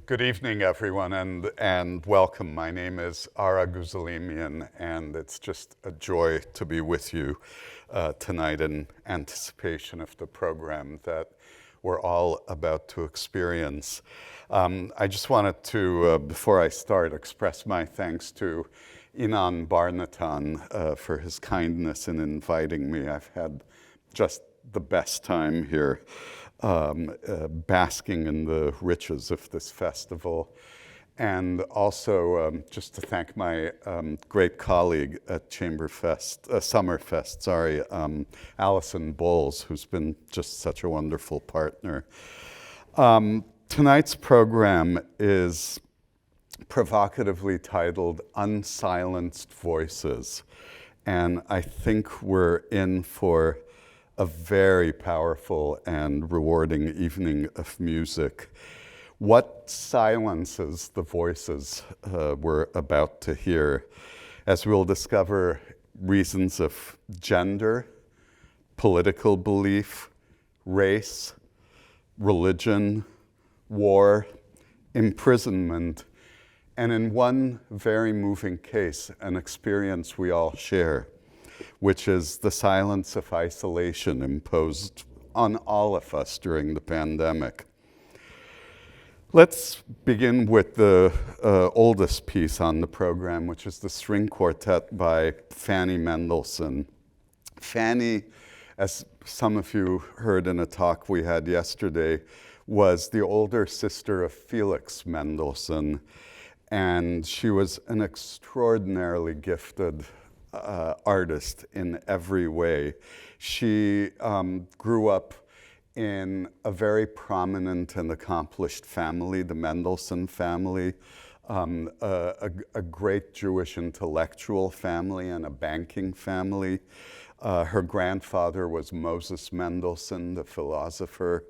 Good evening, everyone, and welcome. My name is Guzelimian, and it's just a joy to be with you tonight in anticipation of the program that we're all about to experience. I just wanted to, before I start, express my thanks to Inon Barnatan for his kindness in inviting me. I've had just the best time here. Basking in the riches of this festival. And also just to thank my great colleague at SummerFest, Allison Bowles, who's been just such a wonderful partner. Tonight's program is provocatively titled Unsilenced Voices. And I think we're in for a very powerful and rewarding evening of music. What silences the voices we're about to hear, as we'll discover reasons of gender, political belief, race, religion, war, imprisonment, and in one very moving case, an experience we all share, which is the silence of isolation imposed on all of us during the pandemic. Let's begin with the oldest piece on the program, which is the string quartet by Fanny Mendelssohn. Fanny, as some of you heard in a talk we had yesterday, was the older sister of Felix Mendelssohn, and she was an extraordinarily gifted artist in every way. She grew up in a very prominent and accomplished family, the Mendelssohn family, a great Jewish intellectual family and a banking family. Her grandfather was Moses Mendelssohn, the philosopher,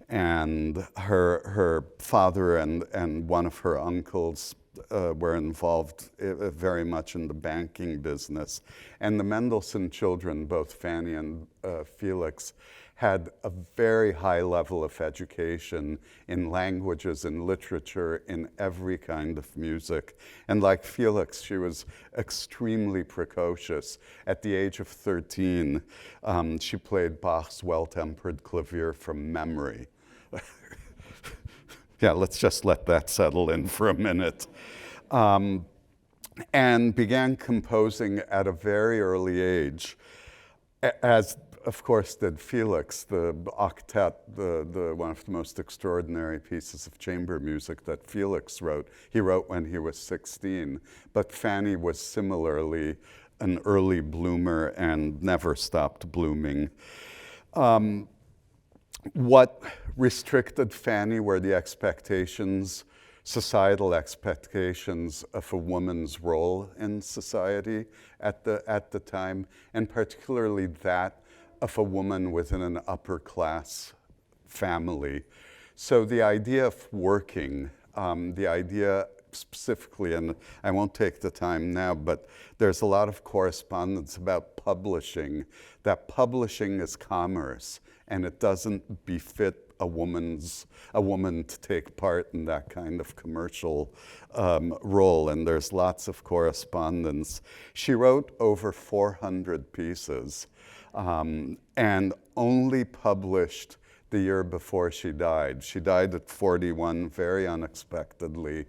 and her father and one of her uncles were involved very much in the banking business. And the Mendelssohn children, both Fanny and Felix, had a very high level of education in languages, in literature, in every kind of music. And like Felix, she was extremely precocious. At the age of 13, she played Bach's Well-Tempered Clavier from memory. Yeah, let's just let that settle in for a minute. And began composing at a very early age, as of course did Felix, the octet, the one of the most extraordinary pieces of chamber music that Felix wrote. He wrote when he was 16, but Fanny was similarly an early bloomer and never stopped blooming. What restricted Fanny were the expectations, societal expectations of a woman's role in society at the time, and particularly that of a woman within an upper class family. So the idea of working, the idea specifically, and I won't take the time now, but there's a lot of correspondence about publishing, that publishing is commerce, and it doesn't befit a woman to take part in that kind of commercial role, and there's lots of correspondence. She wrote over 400 pieces, and only published the year before she died. She died at 41 very unexpectedly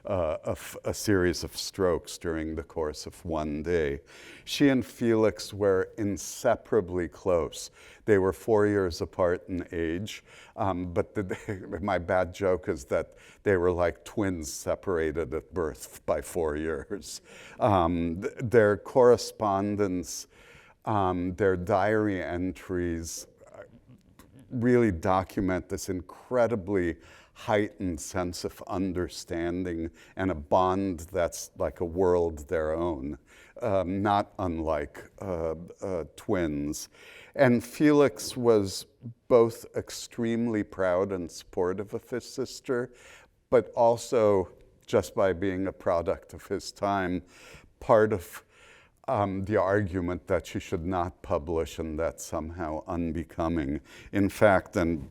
of a series of strokes during the course of one day. She and Felix were inseparably close. They were 4 years apart in age, but my bad joke is that they were like twins separated at birth by 4 years. Their correspondence, their diary entries really document this incredibly heightened sense of understanding and a bond that's like a world their own, not unlike twins. And Felix was both extremely proud and supportive of his sister, but also, just by being a product of his time, part of the argument that she should not publish and that's somehow unbecoming. In fact, and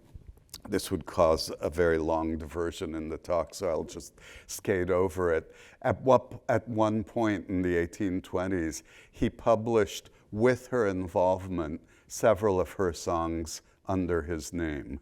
this would cause a very long diversion in the talk, so I'll just skate over it. At one point in the 1820s, he published, with her involvement, several of her songs under his name.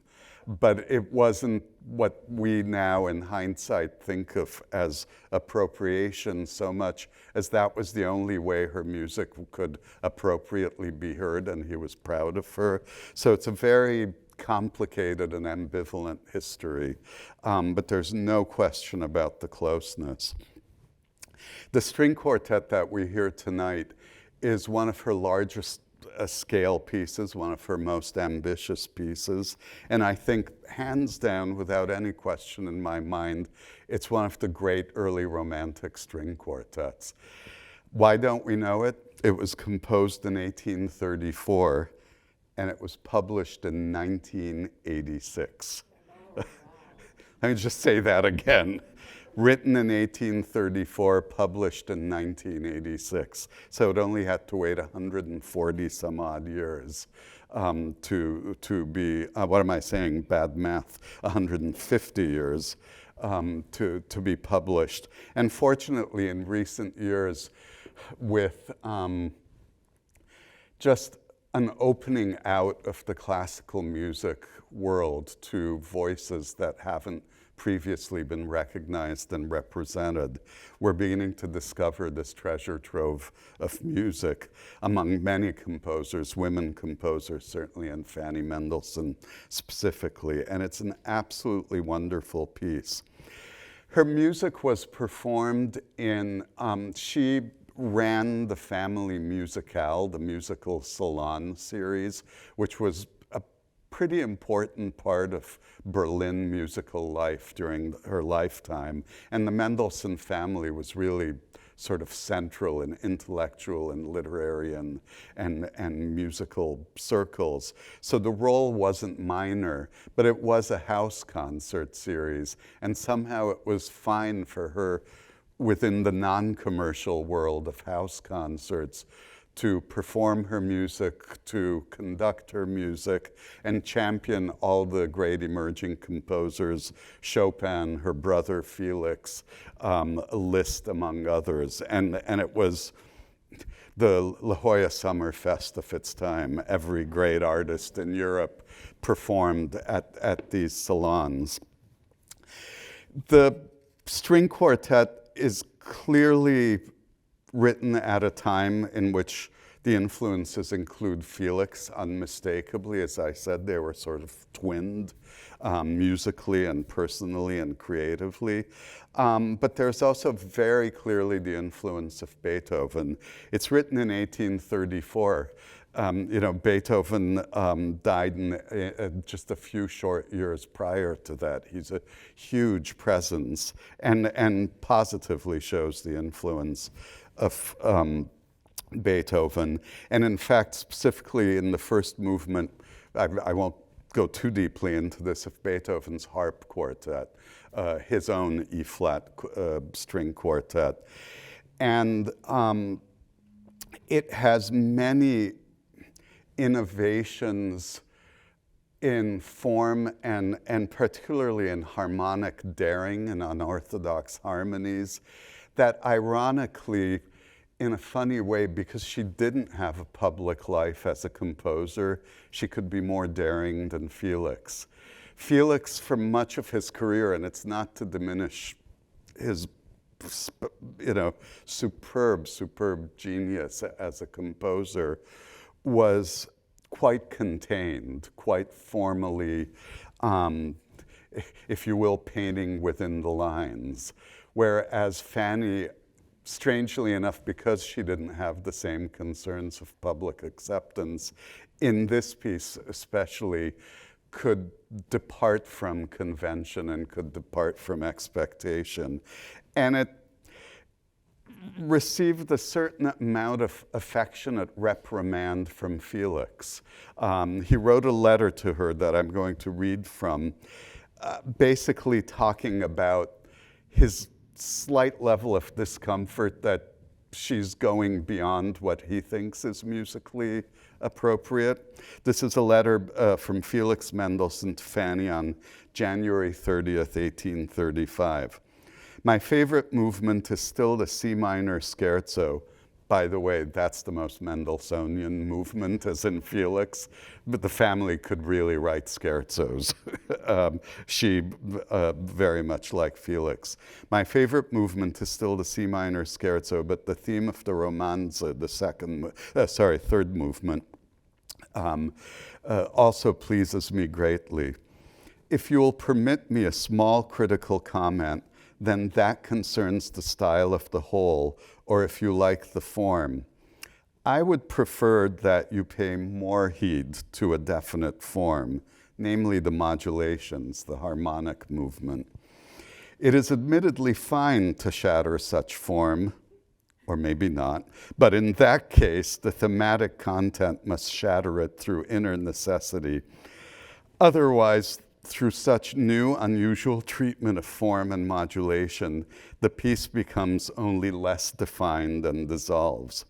But it wasn't what we now in hindsight think of as appropriation so much as that was the only way her music could appropriately be heard, and he was proud of her. So it's a very complicated and ambivalent history, but there's no question about the closeness. The string quartet that we hear tonight is one of her largest scale pieces, one of her most ambitious pieces, and I think hands down, without any question in my mind, it's one of the great early Romantic string quartets. Why don't we know it? It was composed in 1834, and it was published in 1986. Let me just say that again. Written in 1834, published in 1986. So it only had to wait 140 some odd years to be, what am I saying, bad math, 150 years to be published. And fortunately, in recent years, with just an opening out of the classical music world to voices that haven't previously been recognized and represented, we're beginning to discover this treasure trove of music among many composers, women composers certainly, and Fanny Mendelssohn specifically, and it's an absolutely wonderful piece. Her music was performed in, she ran the family musicale, the musical salon series, which was a pretty important part of Berlin musical life during her lifetime. And the Mendelssohn family was really sort of central in intellectual and literary and musical circles. So the role wasn't minor, but it was a house concert series. And somehow it was fine for her within the non-commercial world of house concerts to perform her music, to conduct her music, and champion all the great emerging composers, Chopin, her brother Felix, Liszt, among others. And it was the La Jolla SummerFest of its time. Every great artist in Europe performed at these salons. The string quartet is clearly written at a time in which the influences include Felix unmistakably. As I said, they were sort of twinned musically and personally and creatively. But there's also very clearly the influence of Beethoven. It's written in 1834. Beethoven died in just a few short years prior to that. He's a huge presence and positively shows the influence of Beethoven. And in fact, specifically in the first movement, I won't go too deeply into this, of Beethoven's harp quartet, his own E-flat string quartet. And it has many innovations in form and particularly in harmonic daring and unorthodox harmonies that ironically, in a funny way, because she didn't have a public life as a composer, she could be more daring than Felix. Felix, for much of his career, and it's not to diminish his superb genius as a composer, was quite contained, quite formally, if you will, painting within the lines. Whereas Fanny, strangely enough, because she didn't have the same concerns of public acceptance, in this piece especially, could depart from convention and could depart from expectation. And it received a certain amount of affectionate reprimand from Felix. He wrote a letter to her that I'm going to read from, basically talking about his slight level of discomfort that she's going beyond what he thinks is musically appropriate. This is a letter from Felix Mendelssohn to Fanny on January 30th, 1835. My favorite movement is still the C minor scherzo. By the way, that's the most Mendelssohnian movement, as in Felix, but the family could really write scherzos. She very much like Felix. My favorite movement is still the C minor scherzo, but the theme of the romanze, the third movement, also pleases me greatly. If you will permit me a small critical comment, then that concerns the style of the whole, or if you like, the form. I would prefer that you pay more heed to a definite form, namely the modulations, the harmonic movement. It is admittedly fine to shatter such form, or maybe not, but in that case, the thematic content must shatter it through inner necessity. Otherwise, through such new, unusual treatment of form and modulation, the piece becomes only less defined and dissolves.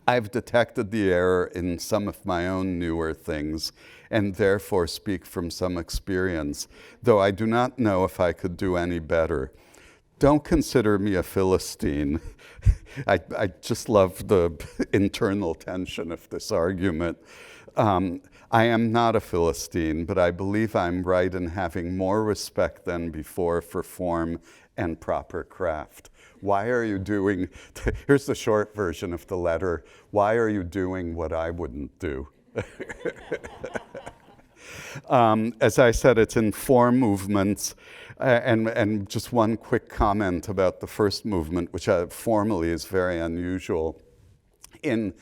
I've detected the error in some of my own newer things, and therefore speak from some experience, though I do not know if I could do any better. Don't consider me a Philistine. I just love the internal tension of this argument. I am not a Philistine, but I believe I'm right in having more respect than before for form and proper craft. Why are you doing, here's the short version of the letter, why are you doing what I wouldn't do? As I said, it's in four movements, and just one quick comment about the first movement, which formally is very unusual. In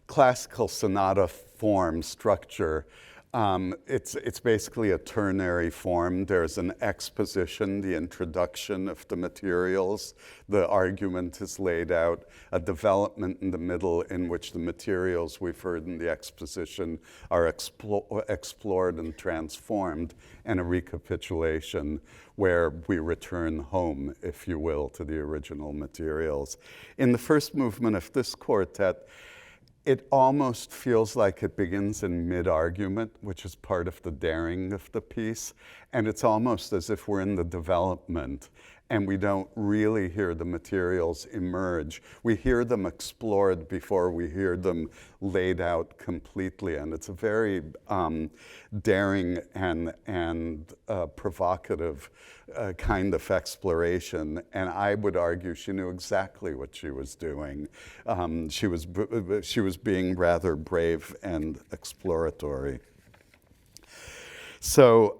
classical sonata form, structure, it's basically a ternary form. There's an exposition, the introduction of the materials. The argument is laid out, a development in the middle in which the materials we've heard in the exposition are explored and transformed, and a recapitulation where we return home, if you will, to the original materials. In the first movement of this quartet, it almost feels like it begins in mid-argument, which is part of the daring of the piece. And it's almost as if we're in the development and we don't really hear the materials emerge. We hear them explored before we hear them laid out completely. And it's a very daring and provocative kind of exploration. And I would argue she knew exactly what she was doing. She was being rather brave and exploratory. So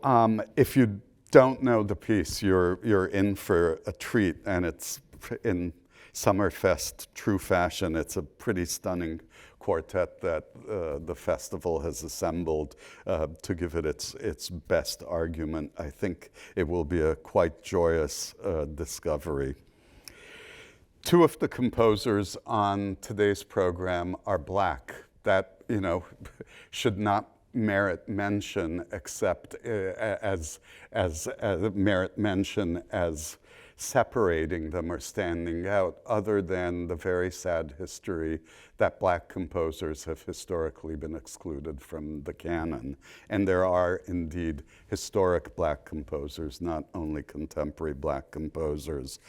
if you don't know the piece, you're in for a treat, and it's in SummerFest true fashion. It's a pretty stunning quartet that the festival has assembled to give it its best argument. I think it will be a quite joyous discovery. Two of the composers on today's program are Black. That, should not merit mention except as merit mention as separating them or standing out, other than the very sad history that Black composers have historically been excluded from the canon. And there are indeed historic Black composers, not only contemporary Black composers.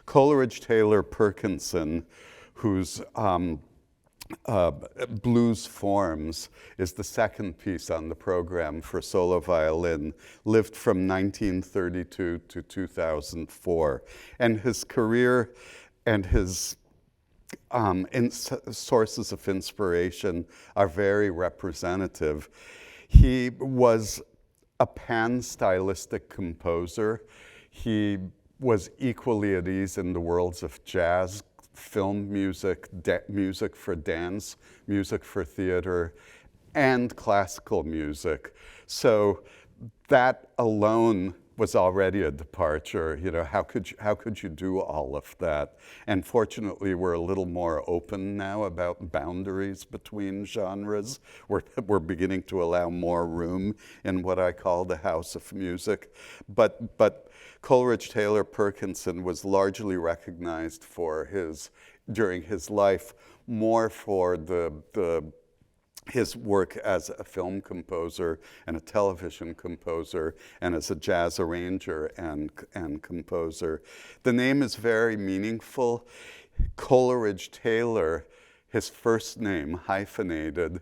Coleridge Taylor Perkinson, whose Blues Forms is the second piece on the program for solo violin, lived from 1932 to 2004. And his career and his sources of inspiration are very representative. He was a pan-stylistic composer. He was equally at ease in the worlds of jazz, film music, music for dance, music for theater, and classical music. So that alone was already a departure. You know, how could you do all of that? And fortunately, we're a little more open now about boundaries between genres. We're beginning to allow more room in what I call the house of music. But Coleridge Taylor Perkinson was largely recognized for during his life, more for his work as a film composer and a television composer and as a jazz arranger and composer. The name is very meaningful. Coleridge Taylor, his first name, hyphenated,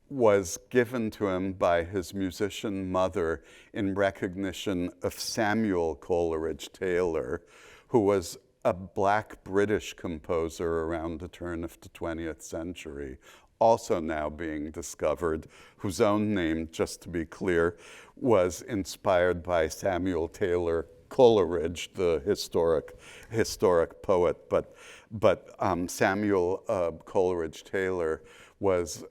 was given to him by his musician mother in recognition of Samuel Coleridge Taylor, who was a Black British composer around the turn of the 20th century, also now being discovered, whose own name, just to be clear, was inspired by Samuel Taylor Coleridge, the historic poet. But Samuel Coleridge Taylor was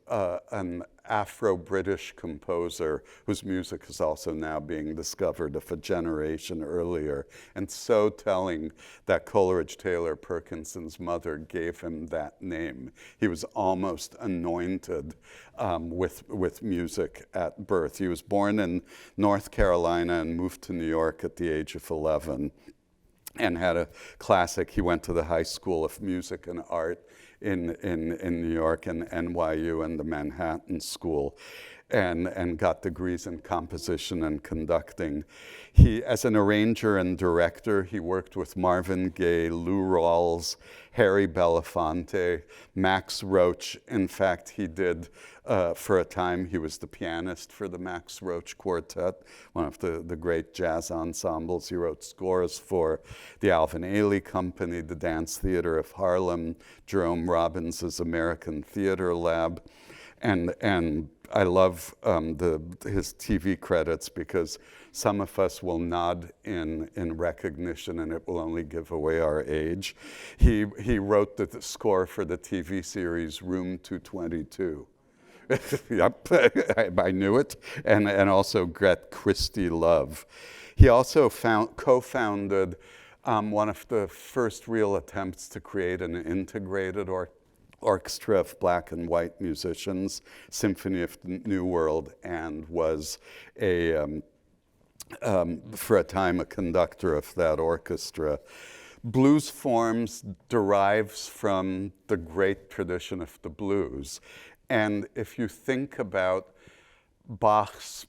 an Afro-British composer whose music is also now being discovered of a generation earlier. And so telling that Coleridge Taylor Perkinson's mother gave him that name. He was almost anointed with music at birth. He was born in North Carolina and moved to New York at the age of 11 and had a classic. He went to the High School of Music and Art in New York and NYU and the Manhattan School, and got degrees in composition and conducting. He, as an arranger and director, he worked with Marvin Gaye, Lou Rawls, Harry Belafonte, Max Roach. In fact, he did, for a time, he was the pianist for the Max Roach Quartet, one of the great jazz ensembles. He wrote scores for the Alvin Ailey Company, the Dance Theater of Harlem, Jerome Robbins' American Theater Lab, and I love his TV credits because some of us will nod in recognition and it will only give away our age. He wrote the score for the TV series Room 222. Yep, I knew it. And also Gret Christie Love. He also co-founded one of the first real attempts to create an integrated orchestra of black and white musicians, Symphony of the New World, and was for a time a conductor of that orchestra. Blues forms derives from the great tradition of the blues. And if you think about Bach's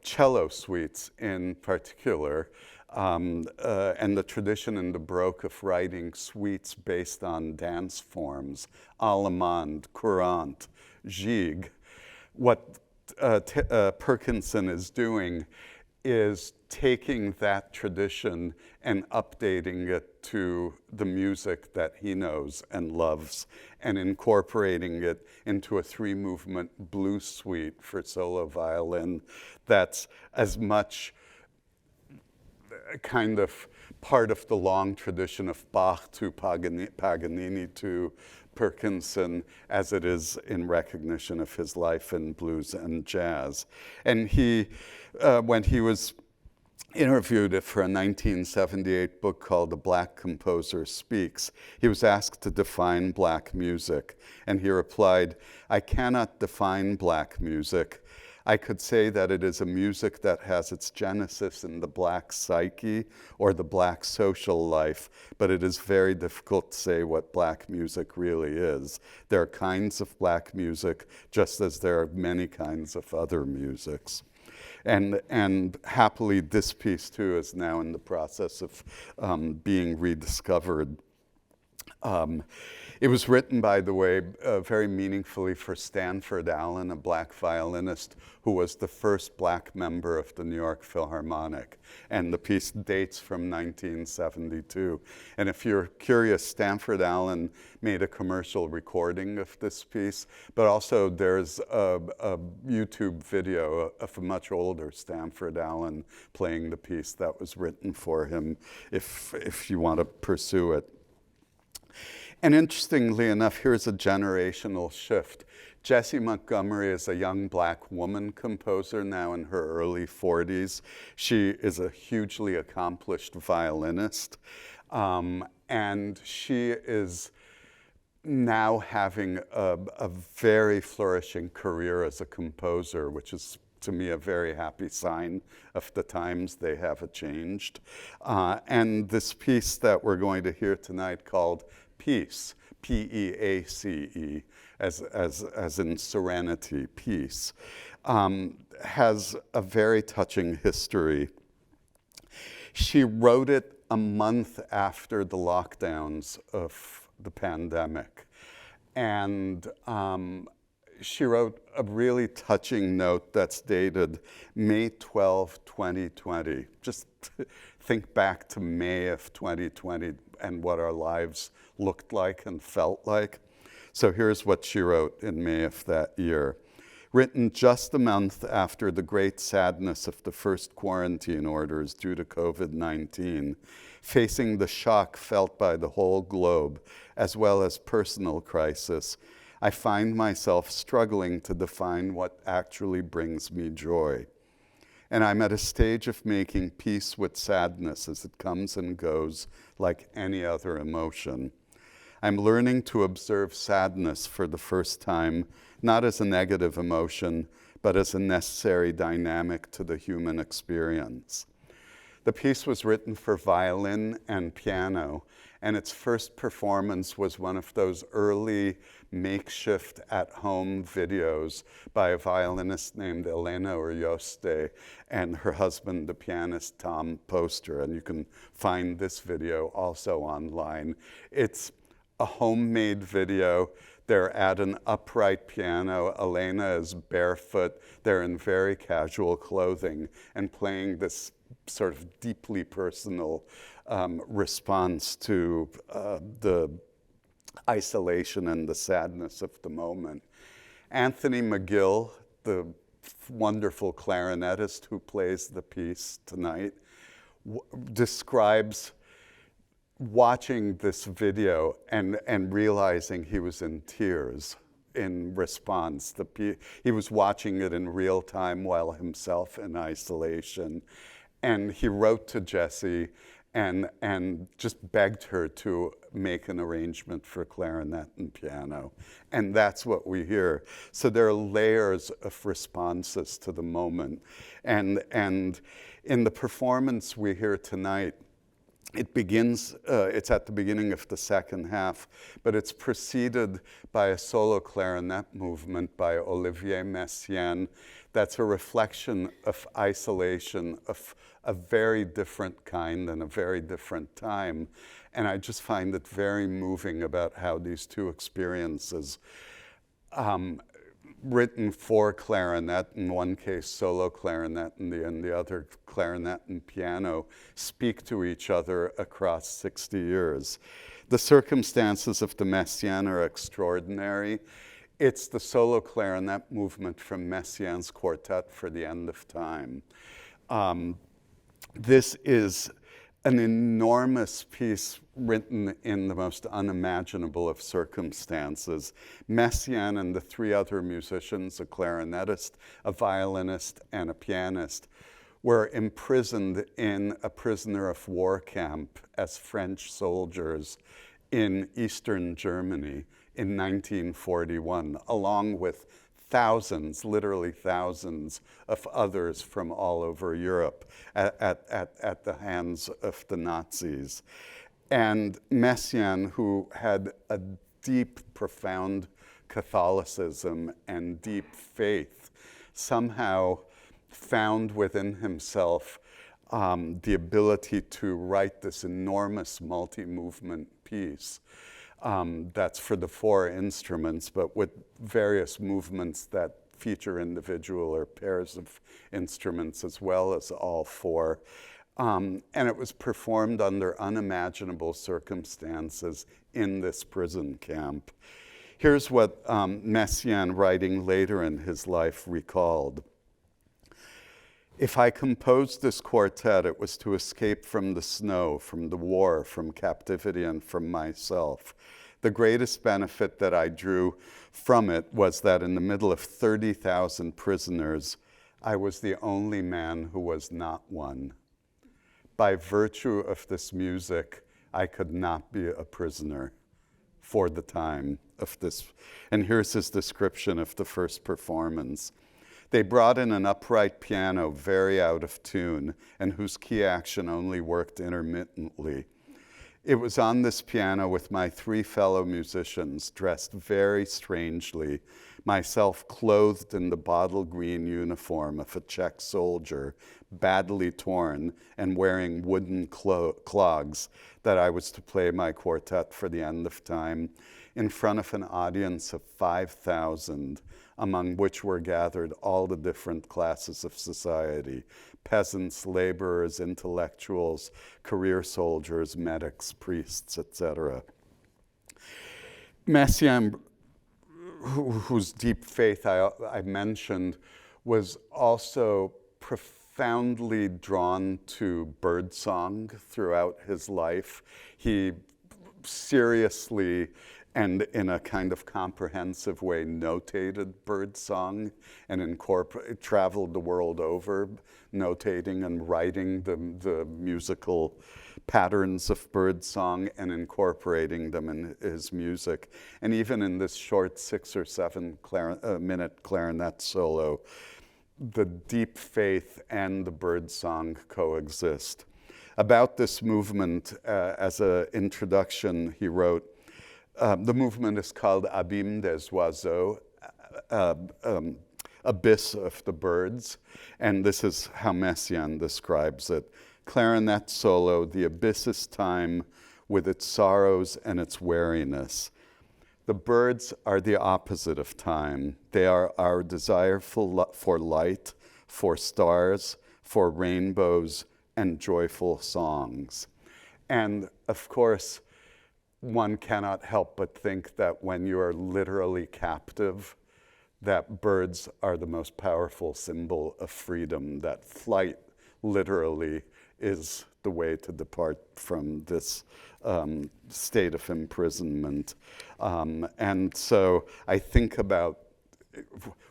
cello suites in particular, and the tradition in the Baroque of writing suites based on dance forms, allemande, courante, gigue. What Perkinson is doing is taking that tradition and updating it to the music that he knows and loves and incorporating it into a 3-movement blues suite for solo violin that's as much kind of part of the long tradition of Bach to Paganini to Perkinson as it is in recognition of his life in blues and jazz. And he, when he was interviewed for a 1978 book called The Black Composer Speaks, he was asked to define black music. And he replied, "I cannot define black music. I could say that it is a music that has its genesis in the black psyche or the black social life, but it is very difficult to say what black music really is. There are kinds of black music, just as there are many kinds of other musics." And happily, this piece too is now in the process of being rediscovered. It was written, by the way, very meaningfully for Stanford Allen, a black violinist who was the first black member of the New York Philharmonic. And the piece dates from 1972. And if you're curious, Stanford Allen made a commercial recording of this piece, but also there's a YouTube video of a much older Stanford Allen playing the piece that was written for him if you want to pursue it. And interestingly enough, here's a generational shift. Jessie Montgomery is a young black woman composer now in her early 40s. She is a hugely accomplished violinist, and she is now having a very flourishing career as a composer, which is to me a very happy sign of the times they have changed. And this piece that we're going to hear tonight called Peace, P-E-A-C-E, as in serenity, peace, has a very touching history. She wrote it a month after the lockdowns of the pandemic. And she wrote a really touching note that's dated May 12, 2020. Just think back to May of 2020 and what our lives looked like and felt like. So here's what she wrote in May of that year. Written just a month after the great sadness of the first quarantine orders due to COVID-19, facing the shock felt by the whole globe, as well as personal crisis, I find myself struggling to define what actually brings me joy. And I'm at a stage of making peace with sadness as it comes and goes like any other emotion. I'm learning to observe sadness for the first time, not as a negative emotion, but as a necessary dynamic to the human experience. The piece was written for violin and piano, and its first performance was one of those early makeshift at-home videos by a violinist named Elena Urioste and her husband, the pianist Tom Poster, and you can find this video also online. It's a homemade video. They're at an upright piano. Elena is barefoot. They're in very casual clothing and playing this sort of deeply personal response to the isolation and the sadness of the moment. Anthony McGill, the wonderful clarinetist who plays the piece tonight, describes watching this video and realizing he was in tears in response. He was watching it in real time while himself in isolation. And he wrote to Jessie and just begged her to make an arrangement for clarinet and piano. And that's what we hear. So there are layers of responses to the moment. And in the performance we hear tonight, it begins, it's at the beginning of the second half, but it's preceded by a solo clarinet movement by Olivier Messiaen. That's a reflection of isolation, of a very different kind and a very different time. And I just find it very moving about how these two experiences, written for clarinet, in one case solo clarinet, and in the other clarinet and piano, speak to each other across 60 years. The circumstances of the Messiaen are extraordinary. It's the solo clarinet movement from Messiaen's Quartet for the End of Time. This is an enormous piece written in the most unimaginable of circumstances. Messiaen and the three other musicians, a clarinetist, a violinist, and a pianist, were imprisoned in a prisoner of war camp as French soldiers in Eastern Germany in 1941, along with thousands, literally thousands of others from all over Europe at the hands of the Nazis. And Messiaen, who had a deep, profound Catholicism and deep faith, somehow found within himself the ability to write this enormous multi-movement piece. That's for the four instruments, but with various movements that feature individual or pairs of instruments as well as all four. And it was performed under unimaginable circumstances in this prison camp. Here's what Messiaen, writing later in his life, recalled. If I composed this quartet, it was to escape from the snow, from the war, from captivity, and from myself. The greatest benefit that I drew from it was that in the middle of 30,000 prisoners, I was the only man who was not one. By virtue of this music, I could not be a prisoner for the time of this. And here's his description of the first performance. They brought in an upright piano very out of tune and whose key action only worked intermittently. It was on this piano with my 3 fellow musicians, dressed very strangely, myself clothed in the bottle green uniform of a Czech soldier, badly torn and wearing wooden clogs, that I was to play my quartet for the end of time in front of an audience of 5,000, among which were gathered all the different classes of society: peasants, laborers, intellectuals, career soldiers, medics, priests, etc. Messiaen, whose deep faith I mentioned, was also profoundly drawn to birdsong throughout his life. He seriously and in a kind of comprehensive way notated birdsong and traveled the world over, notating and writing the musical patterns of birdsong and incorporating them in his music. And even in this short 6 or 7 minute clarinet solo, the deep faith and the birdsong coexist. About this movement, as an introduction, he wrote, the movement is called Abîme des Oiseaux, abyss of the birds, and this is how Messiaen describes it. Clarinet solo, the abyss is time with its sorrows and its weariness. The birds are the opposite of time. They are our desire for light, for stars, for rainbows, and joyful songs. And of course, one cannot help but think that when you are literally captive, that birds are the most powerful symbol of freedom, that flight literally is the way to depart from this state of imprisonment. And so I think about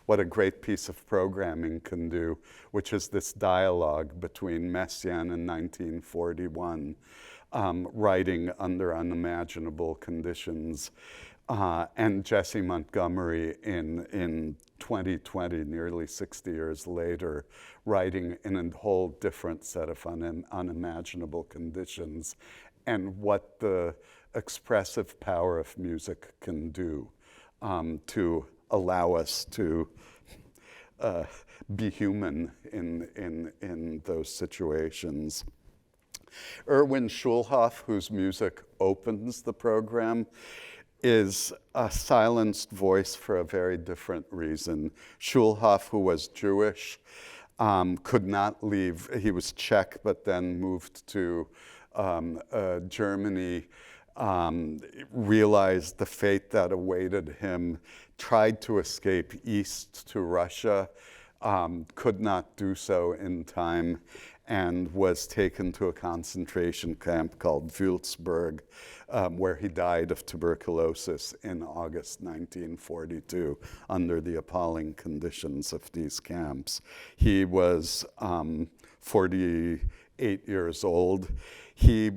what a great piece of programming can do, which is this dialogue between Messiaen in 1941, writing under unimaginable conditions, and Jesse Montgomery in 2020, nearly 60 years later, writing in a whole different set of unimaginable conditions, and what the expressive power of music can do to allow us to be human in those situations. Erwin Schulhoff, whose music opens the program, is a silenced voice for a very different reason. Schulhoff, who was Jewish, could not leave. He was Czech, but then moved to Germany, realized the fate that awaited him, tried to escape east to Russia, could not do so in time, and was taken to a concentration camp called Würzburg, where he died of tuberculosis in August 1942 under the appalling conditions of these camps. He was 48 years old. He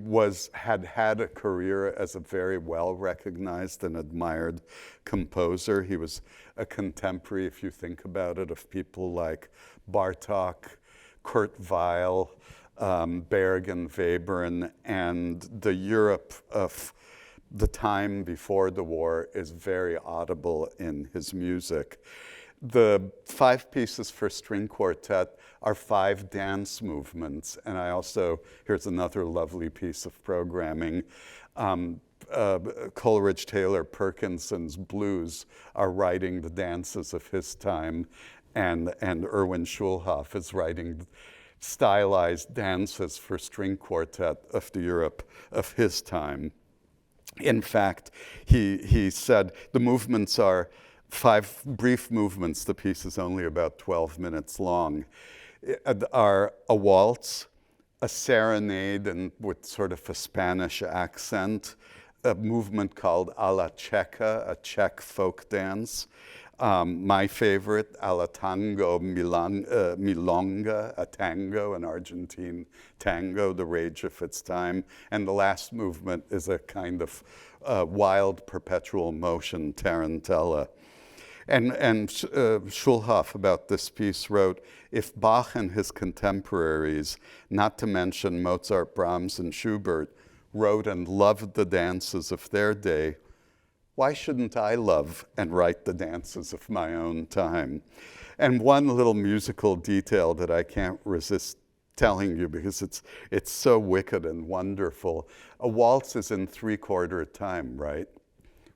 had a career as a very well-recognized and admired composer. He was a contemporary, if you think about it, of people like Bartók, Kurt Weill, Berg and Webern, and the Europe of the time before the war is very audible in his music. The 5 pieces for string quartet are 5 dance movements, and here's another lovely piece of programming. Coleridge Taylor Perkinson's blues are writing the dances of his time, and Erwin Schulhoff is writing stylized dances for string quartet of the Europe of his time. In fact, he said the movements are 5 brief movements. The piece is only about 12 minutes long. are a waltz, a serenade and with sort of a Spanish accent, a movement called a la Checa, a Czech folk dance. My favorite, a la tango milonga, a tango, an Argentine tango, the rage of its time. And the last movement is a kind of wild perpetual motion tarantella. And Schulhoff, about this piece, wrote, if Bach and his contemporaries, not to mention Mozart, Brahms, and Schubert, wrote and loved the dances of their day, why shouldn't I love and write the dances of my own time? And one little musical detail that I can't resist telling you because it's so wicked and wonderful. A waltz is in 3/4 time, right?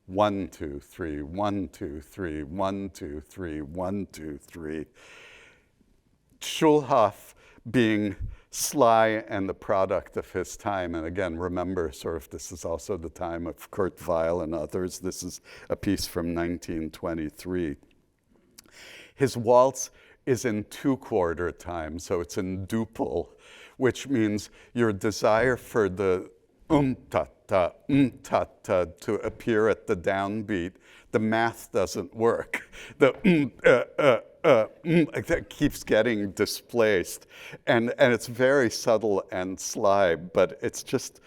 1, 2, 3, 1, 2, 3, 1, 2, 3, 1, 2, 3. Schulhoff being sly and the product of his time, and again, remember, sort of, this is also the time of Kurt Weill and others. This is a piece from 1923. His waltz is in 2/4 time, so it's in duple, which means your desire for the ta-ta to appear at the downbeat, the math doesn't work. The that keeps getting displaced, and it's very subtle and sly, but it's just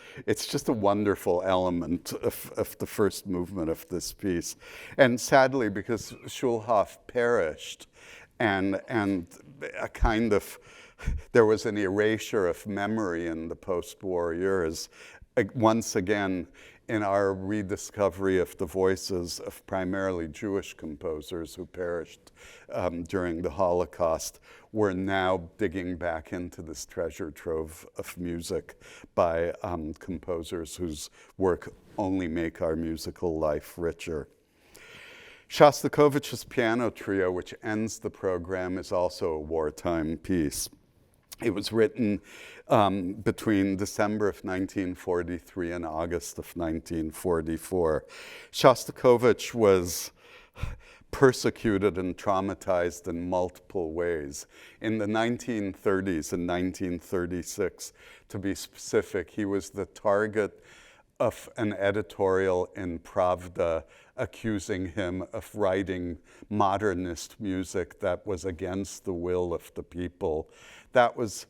a wonderful element of the first movement of this piece. And sadly, because Schulhoff perished, and a kind of, there was an erasure of memory in the post-war years. Once again, in our rediscovery of the voices of primarily Jewish composers who perished during the Holocaust, we're now digging back into this treasure trove of music by composers whose work only make our musical life richer. Shostakovich's piano trio, which ends the program, is also a wartime piece. It was written between December of 1943 and August of 1944. Shostakovich was persecuted and traumatized in multiple ways. In the 1930s, in 1936, to be specific, he was the target of an editorial in Pravda accusing him of writing modernist music that was against the will of the people. That was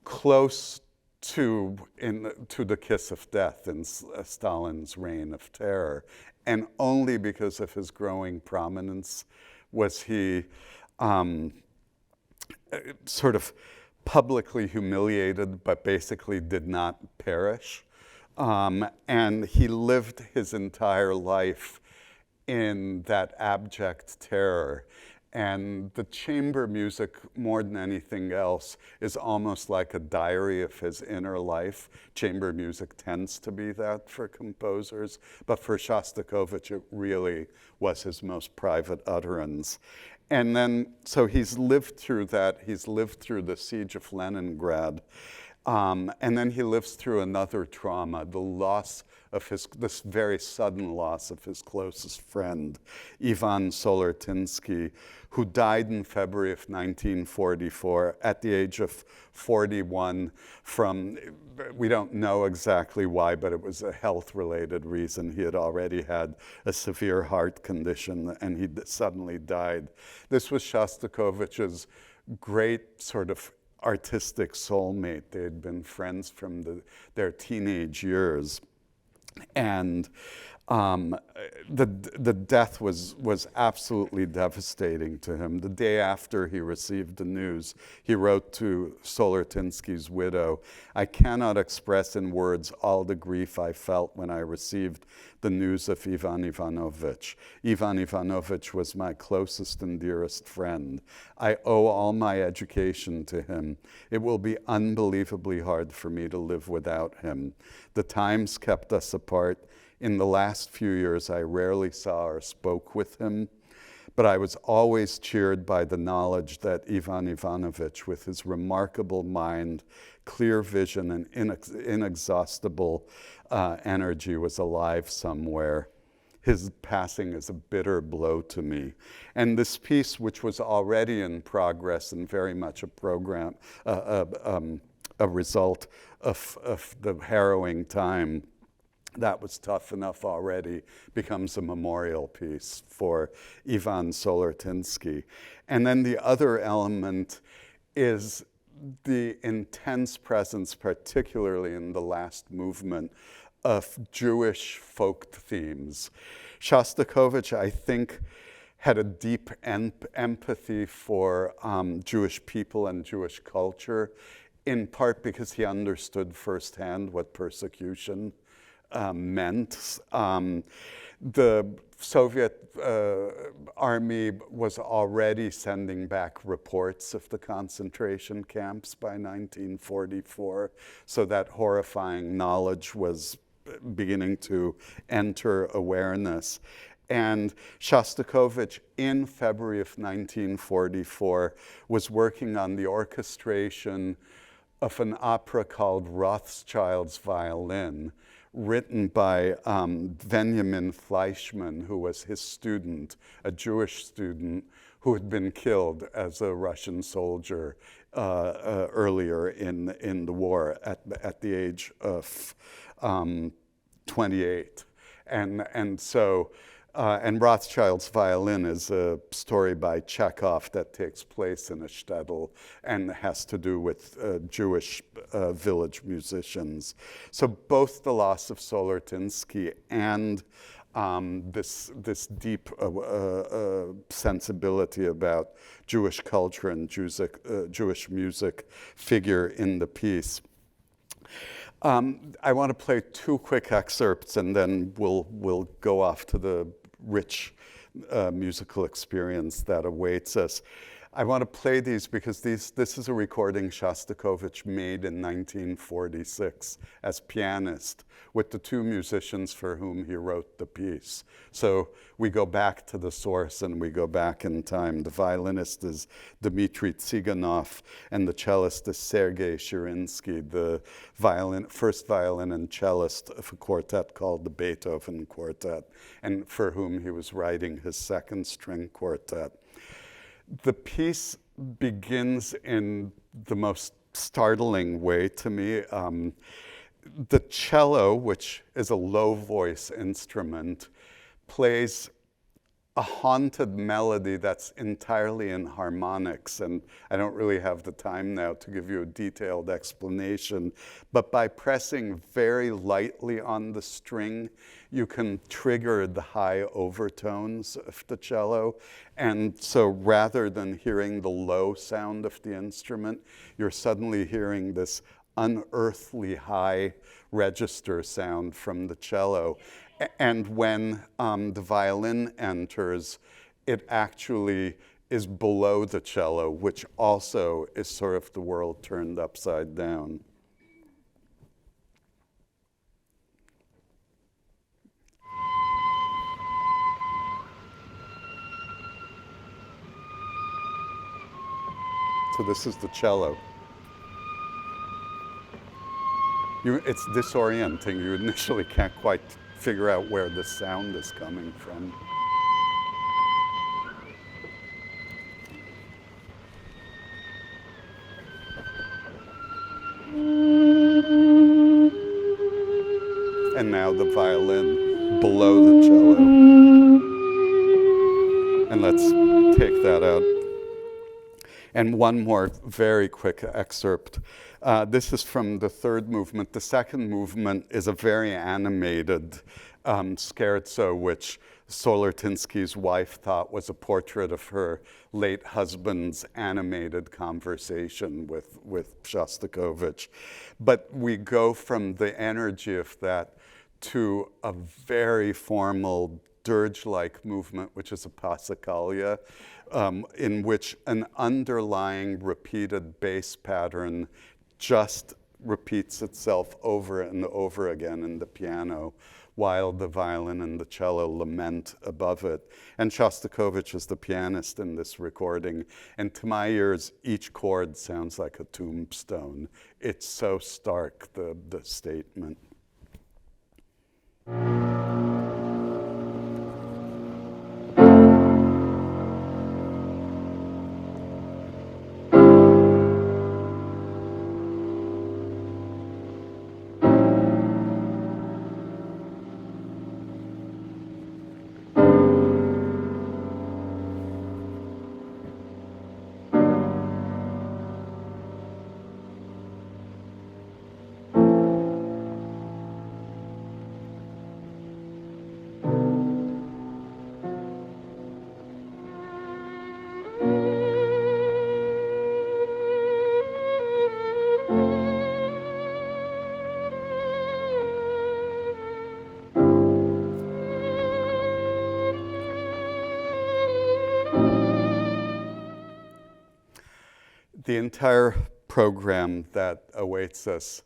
close to the kiss of death in Stalin's reign of terror. And only because of his growing prominence was he sort of publicly humiliated, but basically did not perish. And he lived his entire life in that abject terror. And the chamber music, more than anything else, is almost like a diary of his inner life. Chamber music tends to be that for composers, but for Shostakovich, it really was his most private utterance. And then, so he's lived through that. He's lived through the siege of Leningrad. And then he lives through another trauma, the loss of this very sudden loss of his closest friend, Ivan Solortinsky, who died in February of 1944 at the age of 41 from, we don't know exactly why, but it was a health-related reason. He had already had a severe heart condition and he suddenly died. This was Shostakovich's great sort of artistic soulmate. They had been friends from their teenage years. And the death was absolutely devastating to him. The day after he received the news, he wrote to Solortinsky's widow, "I cannot express in words all the grief I felt when I received the news of Ivan Ivanovich. Ivan Ivanovich was my closest and dearest friend. I owe all my education to him. It will be unbelievably hard for me to live without him. The times kept us apart. In the last few years, I rarely saw or spoke with him, but I was always cheered by the knowledge that Ivan Ivanovich, with his remarkable mind, clear vision, and inexhaustible energy, was alive somewhere. his passing is a bitter blow to me. And this piece, which was already in progress and very much a program, a result of the harrowing time that was tough enough already, becomes a memorial piece for Ivan Solortinsky. And then the other element is the intense presence, particularly in the last movement, of Jewish folk themes. Shostakovich, I think, had a deep empathy for Jewish people and Jewish culture, in part because he understood firsthand what persecution meant. The Soviet army was already sending back reports of the concentration camps by 1944, so that horrifying knowledge was beginning to enter awareness. And Shostakovich, in February of 1944, was working on the orchestration of an opera called Rothschild's Violin, written by Benjamin Fleischmann, who was his student, a Jewish student who had been killed as a Russian soldier earlier in the war at the age of 28. And Rothschild's Violin is a story by Chekhov that takes place in a shtetl and has to do with Jewish village musicians. So both the loss of Solortinsky and this deep sensibility about Jewish culture and Jewish music figure in the piece. I want to play two quick excerpts, and then we'll go off to the rich musical experience that awaits us. I want to play these because this is a recording Shostakovich made in 1946 as pianist with the two musicians for whom he wrote the piece. So we go back to the source and we go back in time. The violinist is Dmitry Tsiganov and the cellist is Sergei Shirinsky, the first violin and cellist of a quartet called the Beethoven Quartet, and for whom he was writing his second string quartet. The piece begins in the most startling way to me. The cello, which is a low voice instrument, plays a haunted melody that's entirely in harmonics. And I don't really have the time now to give you a detailed explanation, but by pressing very lightly on the string, you can trigger the high overtones of the cello. And so rather than hearing the low sound of the instrument, you're suddenly hearing this unearthly high register sound from the cello. And when the violin enters, it actually is below the cello, which also is sort of the world turned upside down. So this is the cello. It's disorienting. You initially can't quite figure out where the sound is coming from. And now the violin below the cello. And let's take that out. And one more very quick excerpt. This is from the third movement. The second movement is a very animated scherzo, which Solortinsky's wife thought was a portrait of her late husband's animated conversation with Shostakovich. But we go from the energy of that to a very formal dirge-like movement, which is a passacaglia, in which an underlying repeated bass pattern just repeats itself over and over again in the piano, while the violin and the cello lament above it. And Shostakovich is the pianist in this recording, and to my ears, each chord sounds like a tombstone. It's so stark, the statement. The entire program that awaits us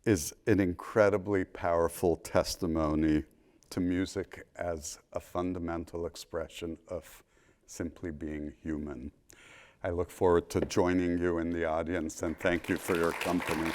is an incredibly powerful testimony to music as a fundamental expression of simply being human. I look forward to joining you in the audience, and thank you for your company.